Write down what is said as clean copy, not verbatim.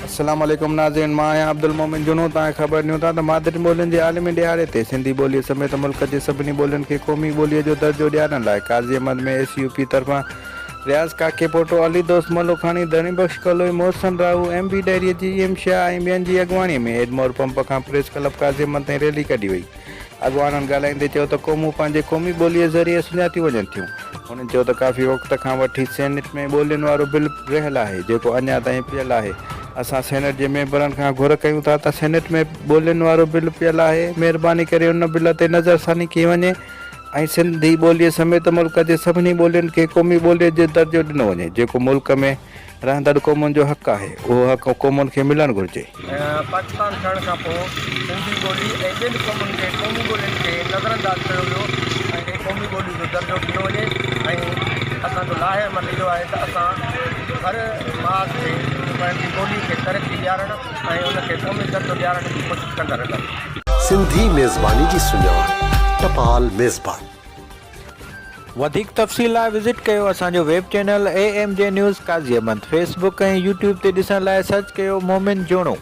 अस्सलाम वालेकुम नाज़रीन, मां आहियां अब्दुल मोमिन जुनू। तव्हां ख़बर ॾियूं था त मादरी ॿोलियुनि जे आलमी ॾिहाड़े ते सिंधी ॿोलीअ समेत मुल्क जे सभिनी ॿोलियुनि खे क़ौमी ॿोलीअ जो दर्जो ॾियारण लाइ काज़ी अहमद में SUP तरफ़ां रियाज़ काके पोटो, अली दोस्त मलोखानी, धनी बख्श कलोई, मोहसन राहू, MB डेयरीअ जी EM शाह ऐं ॿियनि जी अॻुवाणीअ में एडमोर पंप खां प्रेस क्लब काज़ी अहमद ताईं रैली कढी वई। अॻुवाननि ॻाल्हाईंदे चयो त क़ौमूं पंहिंजे क़ौमी ॿोलीअ ज़रिए सुञाती वञनि थियूं। हुननि चयो त काफ़ी वक़्त खां वठी सेनेट में ॿोलियुनि वारो बिल रहियल आहे जेको अञा ताईं पियल आहे। असां सेनेट जे मेंबरनि खां घुर कयूं था त सेनेट में ॿोलियुनि वारो बिल पियल आहे, महिरबानी करे उन बिल ते नज़रसानी कई वञे ऐं सिंधी ॿोलीअ समेत मुल्क जे सभिनी ॿोलियुनि खे क़ौमी ॿोलीअ जो दर्जो ॾिनो वञे जेको मुल्क में रहंदड़ क़ौमुनि जो हक़ आहे। उहो हक़ क़ौमुनि खे मिलणु घुरिजे। पाकिस्तान थियण खां पोइ सिंधी ॿोली ऐं ॿियनि क़ौमुनि खे क़ौमी ॿोलियुनि खे नज़रअंदाज़ कयो वियो ऐं क़ौमी ॿोली जो दर्जो ॾिनो वञे ऐं असांजो लाहेमत इहो आहे त असां हर मास ते पंहिंजी ॿोली खे तरक़ी ॾियारणु ऐं उनखे क़ौमी दर्जो ॾियारण जी कोशिशि कंदा रहंदासीं। सिंधी मेज़बानी जी सुञाण टपाल मेज़बान। वधीक तफ़सील लाइ विज़िट कयो असांजो वेब चैनल AMJ न्यूज़ काज़ी अहमद। फेसबुक ऐं YouTube ते ॾिसण लाइ सर्च कयो मोमिन जोणो।